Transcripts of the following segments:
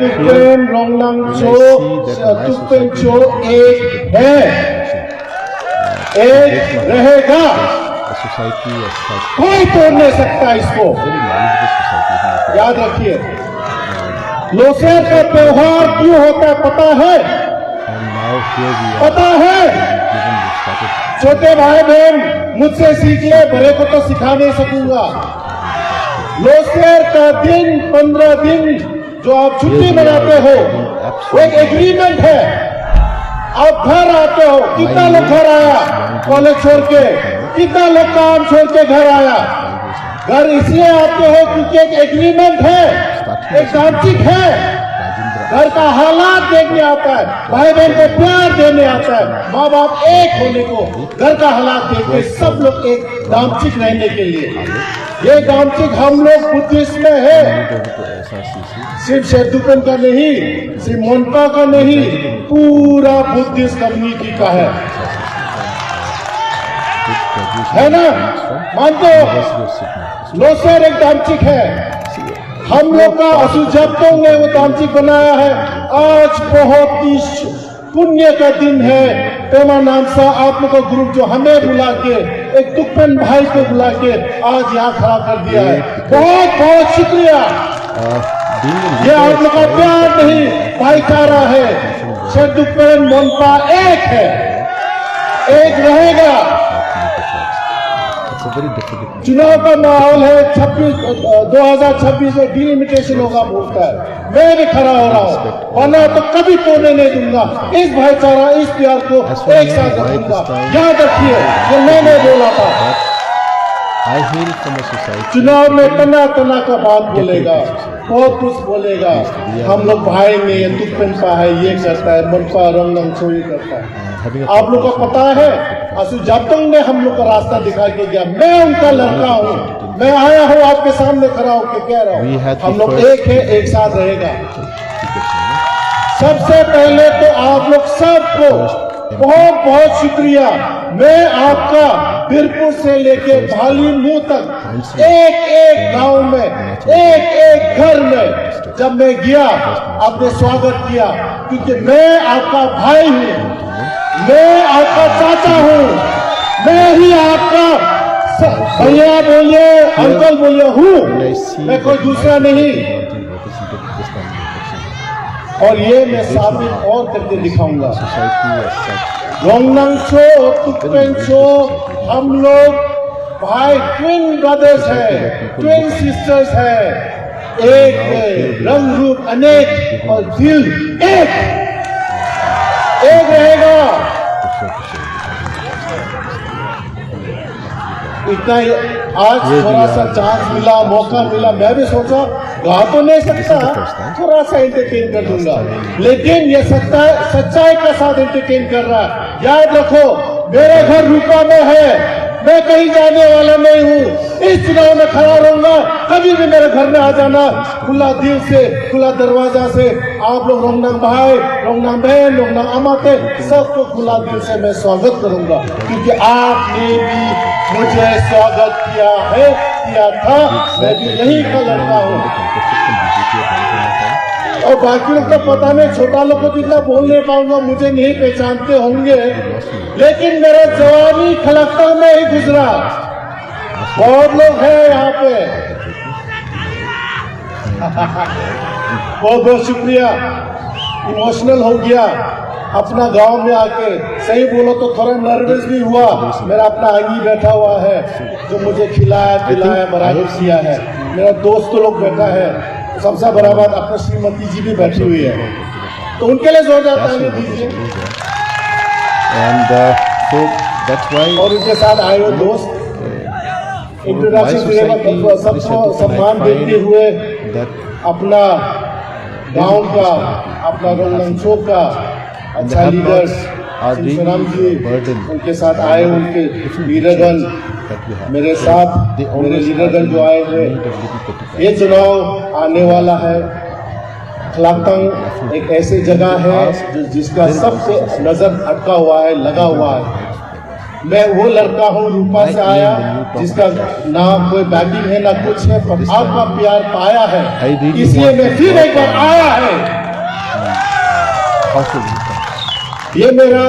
तुपेन रोंगनांगचो तुपेनचो एक है, एक रहेगा, कोई तोड़ नहीं सकता इसको, याद रखिए। लोसेर का त्योहार क्यों होता है पता है? पता है? छोटे भाई बहन मुझसे सीख ले, बड़े को तो सिखा नहीं सकूंगा। लोसेर का दिन 15 दिन जो आप छुट्टी मनाते हो वो एक एग्रीमेंट है। आप घर आते हो, कितना लोग घर आया कॉलेज छोड़ के, कितना लोग काम छोड़ के घर आया? घर इसलिए आते हो क्योंकि एक एग्रीमेंट है, एक दार्चिक है। घर का हालात देखने आता है, भाई बहन को प्यार देने आता है, माँ बाप एक होने को, घर का हालात देखते सब लोग एक दार्चिक रहने के लिए। ये दार्चिक हम लोग बुद्धिस्ट में है, सिर्फ शेरदुपेन का नहीं, सिर्फ मोनपा का नहीं, पूरा बुद्धिस्ट कम्युनिटी का है ना? मानते हो? लोसेर एक दार्चिक है, हम लोग का असुजातों ने वो दार्चिक बनाया है। आज बहुत ही पुण्य का दिन है। पेमा नाम सा आप लोग का ग्रुप जो हमें बुला के, एक तुपेन भाई को बुला के आज यहाँ खड़ा कर दिया है, बहुत बहुत शुक्रिया। ये आप लोग का प्यार नहीं, भाईचारा है। शेरदुपेन मोनपा एक है, एक रहेगा। चुनाव का माहौल है, 2026 में डिलिमिटेशन होगा बोलता है, मैं भी खड़ा हो रहा हूँ, वरना तो कभी तोड़ने नहीं दूंगा। इस भाईचारा, इस प्यार को एक साथ रखूंगा। याद रखिए, जो मैंने बोला था, चुनाव में तना तना का बात बोलेगा, बहुत कुछ बोलेगा। हम लोग भाई में तुपेन पा है, ये करता है, मनपा रोंगनांगचो ये करता है। आप लोग को पता है, असुजातोंग ने हम लोग का रास्ता दिखा के गया। मैं उनका लड़का हूँ, मैं आया हूँ आपके सामने खड़ा होकर कह रहा हूँ, हम लोग एक है, एक साथ रहेगा। सबसे पहले तो आप लोग सबको बहुत बहुत शुक्रिया। मैं आपका बीरपुर से लेके भाली मुंह तक, एक एक गांव में, एक एक घर में जब मैं गया, आपने स्वागत किया, क्योंकि मैं आपका भाई हूँ, मैं आपका चाचा हूँ, मैं ही आपका भैया बोलिए, अंकल बोलिए हूँ, मैं कोई दूसरा नहीं। और ये मैं साबित और करके दिखाऊंगा। रोंगनांगचो तुपेनचो हम लोग भाई, ट्विन ब्रदर्स है, ट्विन सिस्टर्स है, एक रंग रूप अनेक और दिल एक रहेगा। इतना आज थोड़ा सा चांस मिला, मौका मिला, मैं भी सोचा गा तो नहीं सकता, थोड़ा सा एंटरटेन कर दूंगा, लेकिन ये सच्चाई के साथ एंटरटेन कर रहा है। याद रखो, मेरा घर रूपा में है, मैं कहीं जाने वाला नहीं हूँ। इस चुनाव में खड़ा रहूंगा, कभी भी मेरे घर में आ जाना, खुला दिल से, खुला दरवाजा से। आप लोग रोंगनांग भाई, रोंगनांग बहन, रोंगनांग अमाते, सबको खुला दिल से मैं स्वागत करूंगा, क्योंकि आपने भी मुझे स्वागत किया है, किया था। मैं भी यही का लड़का हूँ। और बाकी लोग तो पता नहीं, छोटा लोग को जितना बोल नहीं पाऊंगा, मुझे नहीं पहचानते होंगे, लेकिन मेरा जवानी कलक्तंग में ही गुजरा। बहुत लोग हैं यहाँ पे। बहुत बहुत शुक्रिया। इमोशनल हो गया अपना गांव में आके। सही बोलो तो थोड़ा नर्वस भी हुआ। मेरा अपना अंगी बैठा हुआ है जो मुझे खिलाया पिलाया बराबर किया है। मेरा दोस्त लोग बैठा है, सबसे बड़ा बात अपना श्रीमती जी भी बैठी हुई है, तो उनके लिए जोर जाता है दीजिए। और उनके साथ आए हुए दोस्त इंट्रोडक्शन सबको सम्मान देते हुए अपना गांव का, अपना रोंगनांगचो का अच्छा लीडर्स राम जी उनके साथ आए, उनके लीडरगण मेरे साथ, मेरे लीडरगण जो आए हुए। ये चुनाव आने वाला है। कलाक्तंग एक ऐसी जगह है जिसका सबसे नजर अटका हुआ है, लगा हुआ है। मैं वो लड़का हूँ, रूपा से आया, जिसका ना कोई बैटिंग है ना कुछ है, पर आपका प्यार पाया है, इसलिए मैं फिर एक बार आया है। ये मेरा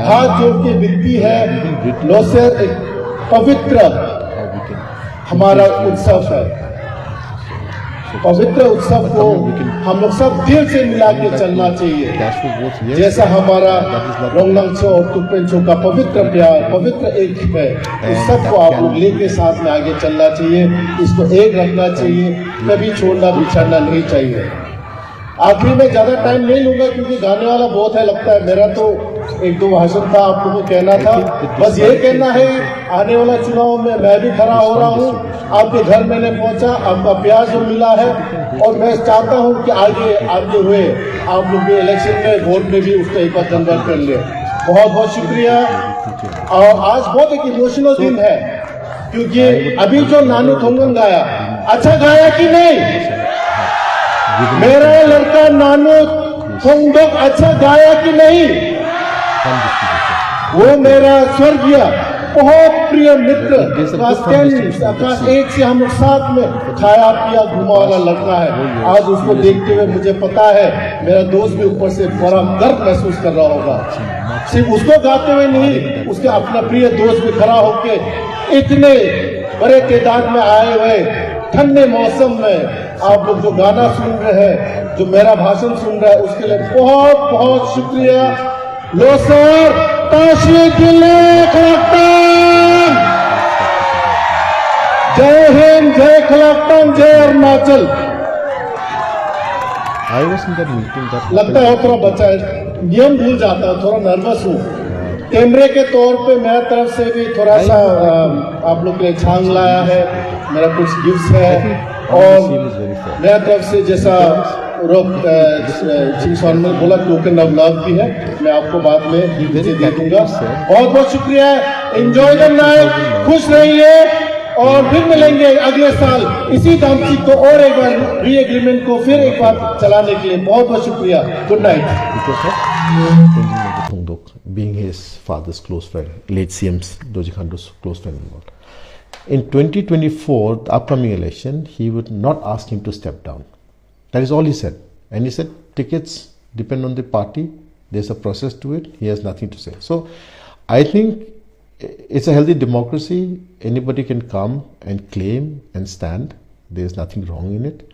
हाथ जोड़ के विनती है, लोसेर एक पवित्र हमारा उत्सव है। पवित्र उत्सव को हम लोग सब दिल से मिला के चलना चाहिए। जैसा हमारा रोंगनांगचो और तुपेंचो का पवित्र प्यार, पवित्र एक है, उस सब को आप लोग लेके साथ में आगे चलना चाहिए। इसको एक रखना चाहिए, कभी छोड़ना बिछड़ना नहीं चाहिए। आखिरी में ज्यादा टाइम नहीं लूंगा क्योंकि गाने वाला बहुत है लगता है। मेरा तो एक दो भाषण था, आप लोगों को कहना था। बस ये कहना है, आने वाला चुनाव में मैं भी खड़ा हो रहा हूँ। आपके घर मैंने पहुंचा, आपका प्यार जो मिला है, और मैं चाहता हूँ कि आगे हुए आप लोग भी इलेक्शन में वोट में भी उसको एक बार कन्वर्ट कर ले। बहुत बहुत शुक्रिया। और आज बहुत एक इमोशनल दिन है क्योंकि अभी जो नानू थोंगन गाया, अच्छा गाया कि नहीं? मेरा लड़का नानू थोंगडोक अच्छा गाया कि नहीं? वो मेरा स्वर्गीय बहुत प्रिय मित्र, क्लास 1 से हम लोग साथ में खाया पिया घुमा वाला लड़का है। आज उसको देखते हुए मुझे पता है मेरा दोस्त भी ऊपर से बड़ा गर्व महसूस कर रहा होगा। सिर्फ उसको गाते हुए नहीं, उसके अपना प्रिय दोस्त भी खड़ा होके इतने बड़े तादाद में आए हुए ठंडे मौसम में आप लोग जो गाना सुन रहे हैं, जो मेरा भाषण सुन रहे हैं, उसके लिए बहुत बहुत शुक्रिया। लोसर ताशी जिले खलक्तांग, जय हिंद, जय खलक्तांग, जय अरुणाचल। लगता है थोड़ा बच्चा नियम भूल जाता है, थोड़ा नर्वस हूँ। कैमरे के तौर पे मेरा तरफ से भी थोड़ा सा आप लोग के लिए छांग लाया है, मेरा कुछ गिफ्ट है, और मेरा तरफ से जैसा ने बोला टोकन ऑफ लव भी है, मैं आपको बाद में दे दूंगा। बहुत बहुत शुक्रिया। एंजॉय द नाइट, खुश रहिए और फिर मिलेंगे अगले साल इसी दामची को और एक बार री एग्रीमेंट को फिर एक बार चलाने के लिए। बहुत बहुत शुक्रिया। Good night. Being his father's close friend, late CM's Dorjee Khrimey's close friend. In 2024, the upcoming election, he would not ask him to step down. That is all he said. And he said, tickets depend on the party. There's a process to it. He has nothing to say. So, I think it's a healthy democracy. Anybody can come and claim and stand. There's nothing wrong in it.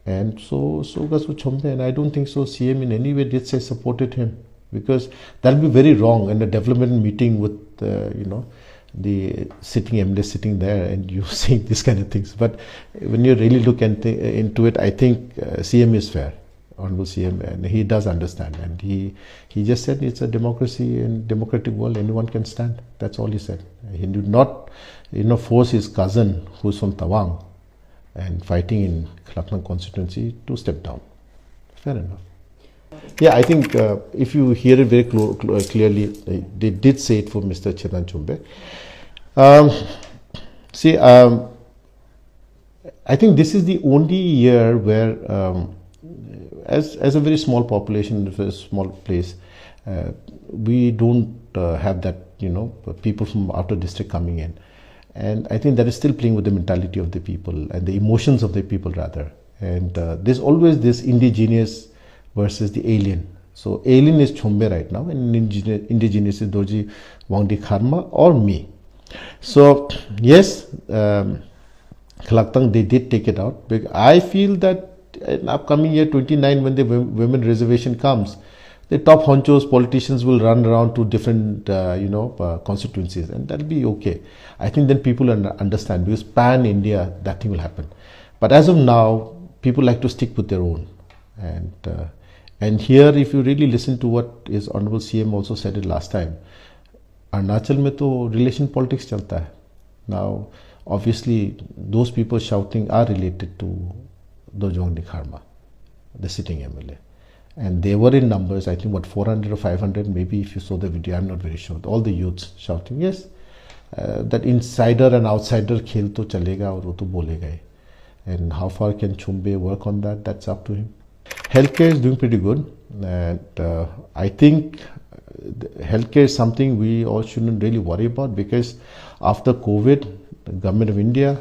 And so goes with Chombe. And I don't think so CM in any way did say supported him. Because that will be very wrong in a development meeting with, the sitting MLA sitting there and you saying this kind of things. But when you really look into it, I think CM is fair, Honorable CM, and he does understand. And he just said it's a democracy and democratic world, anyone can stand. That's all he said. He did not, force his cousin who's from Tawang and fighting in Kalaktang constituency to step down. Fair enough. Yeah, I think if you hear it very clearly, they did say it for Mr. Chetan Chumbe. I think this is the only year where, as a very small population, a small place, we don't have that, people from outer district coming in. And I think that is still playing with the mentality of the people and the emotions of the people rather. And there's always this indigenous versus the alien. So alien is Chombe right now and indigenous is Dorjee Wangdi Khrimey or me. So yes, Kalaktang, they did take it out. But I feel that in upcoming year 29 when the women reservation comes, the top honchos, politicians will run around to different constituencies and that'll be okay. I think then people understand because pan India that thing will happen. But as of now, people like to stick with their own. And here, if you really listen to what his Honorable CM also said it last time, Arunachal mein to relation politics chalta hai. Now, obviously, those people shouting are related to Dorjee Wangdi Khrimey, the sitting MLA. And they were in numbers, I think, 400 or 500, maybe if you saw the video, I'm not very sure. All the youths shouting, yes, that insider and outsider khel to chalega aur wo to bolega hai. And how far can Chumbe work on that? That's up to him. Healthcare is doing pretty good, and I think healthcare is something we all shouldn't really worry about because after COVID, the government of India,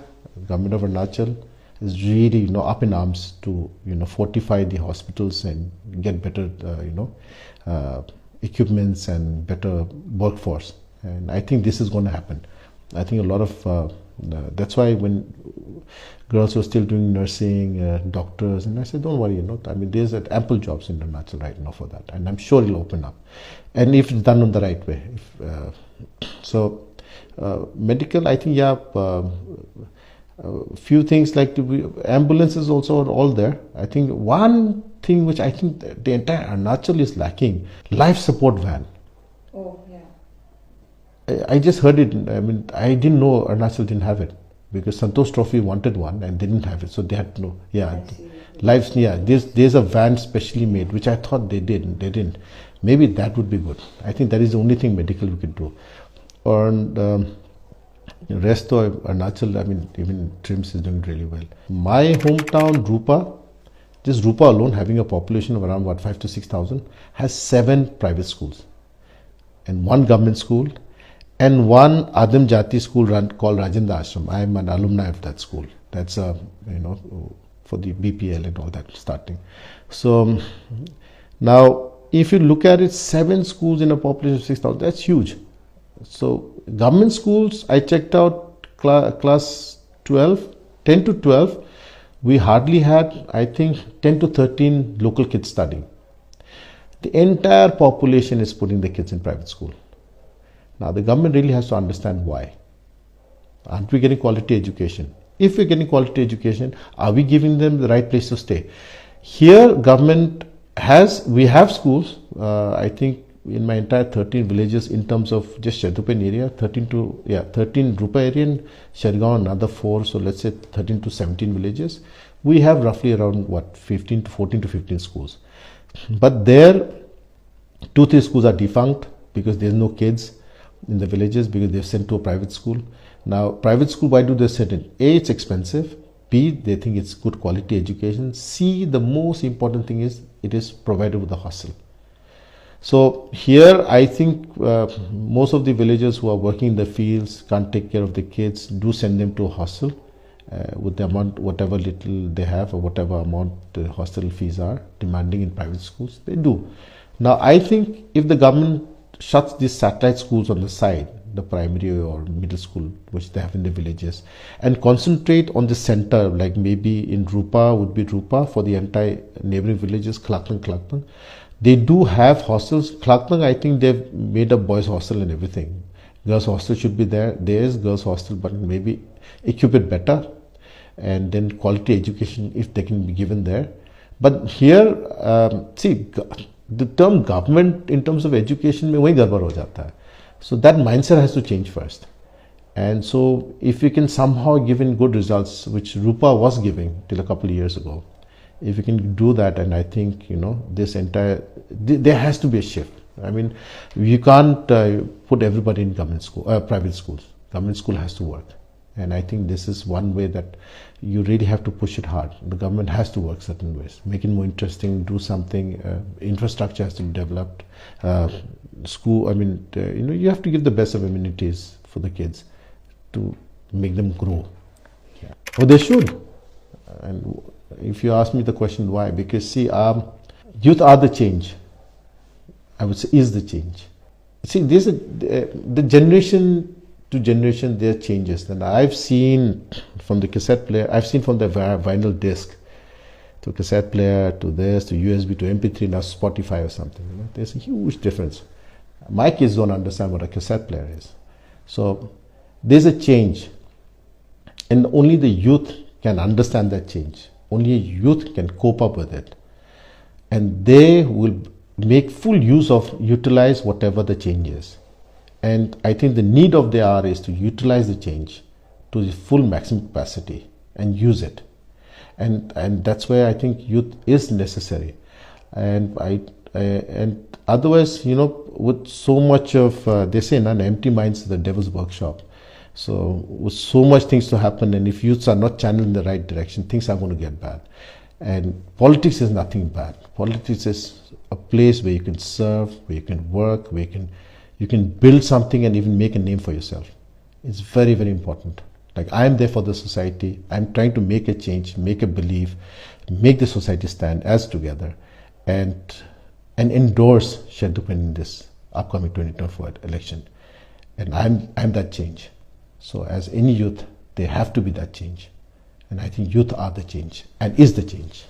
government of Arunachal, is really, up in arms to, fortify the hospitals and get better, equipments and better workforce. And I think this is going to happen. I think a lot of, that's why when girls were still doing nursing, doctors, and I said, don't worry, there's ample jobs in Arunachal right now for that. And I'm sure it'll open up. And if it's done on the right way. Medical, I think, few things like ambulances also are all there. I think one thing which I think the entire Arunachal is lacking, life support van. Oh, yeah. I just heard it. I didn't know Arunachal didn't have it because Santosh Trophy wanted one and they didn't have it, so they had no. Lives. There's a van specially made, which I thought they did. They didn't. Maybe that would be good. I think that is the only thing medical we could do. And the rest of Arunachal, even TRIMS is doing really well. My hometown, Rupa, just Rupa alone, having a population of around 5,000 to 6,000, has 7 private schools and 1 government school and 1 Adam Jati school called Rajendra Ashram. I am an alumni of that school. That's for the BPL and all that starting. So now, if you look at it, 7 schools in a population of 6,000, that's huge. So government schools, I checked out class 12, 10 to 12, we hardly had, I think, 10 to 13 local kids studying. The entire population is putting the kids in private school. Now the government really has to understand why. Aren't we getting quality education? If we're getting quality education, are we giving them the right place to stay? Here government we have schools, I think, in my entire 13 villages in terms of just Shadupen area, 13 Rupa area and Shergaon another 4, so let's say 13 to 17 villages. We have roughly around 14 to 15 schools. But there, 2-3 schools are defunct because there's no kids in the villages because they're sent to a private school. Now, private school, why do they send it? A, it's expensive. B, they think it's good quality education. C, the most important thing is it is provided with a hostel. So here I think most of the villagers who are working in the fields can't take care of the kids, do send them to a hostel with the amount, whatever little they have or whatever amount the hostel fees are demanding in private schools, they do. Now I think if the government shuts these satellite schools on the side, the primary or middle school which they have in the villages, and concentrate on the center, like maybe in Rupa would be Rupa, for the entire neighboring villages, Kalaktang. They do have hostels. Kalaktang, I think they've made a boys' hostel and everything. Girls' hostel should be there. There is girls' hostel, but maybe equip it better. And then quality education, if they can be given there. But here, see, the term government in terms of education, mein wahi garbar ho jata hai. So that mindset has to change first. And so if we can somehow give in good results, which Rupa was giving till a couple of years ago, if we can do that, and I think, this entire, there has to be a shift. You can't put everybody in government school, private schools. Government school has to work. And I think this is one way that you really have to push it hard. The government has to work certain ways, make it more interesting, do something, infrastructure has to be developed. School, you have to give the best of amenities for the kids to make them grow. Yeah. Well, they should. And if you ask me the question why, because see, youth are the change. I would say is the change. See, there's the generation to generation there changes. And I've seen from the cassette player, I've seen from the vinyl disc to cassette player to this to USB to MP3 now Spotify or something. There's a huge difference. My kids don't understand what a cassette player is. So there's a change, and only the youth can understand that change. Only youth can cope up with it, and they will make full use of, utilize whatever the change is. And I think the need of the hour is to utilize the change to the full maximum capacity and use it. And that's where I think youth is necessary. And and otherwise, with so much of, they say, an empty mind is the devil's workshop. So with so much things to happen, and if youths are not channeled in the right direction, things are going to get bad. And politics is nothing bad. Politics is a place where you can serve, where you can work, where you can build something and even make a name for yourself. It's very, very important. Like, I am there for the society. I'm trying to make a change, make a belief, make the society stand as together, and endorse Shentupen in this upcoming 2024 election. And I'm that change. So as any youth, they have to be that change. And I think youth are the change and is the change.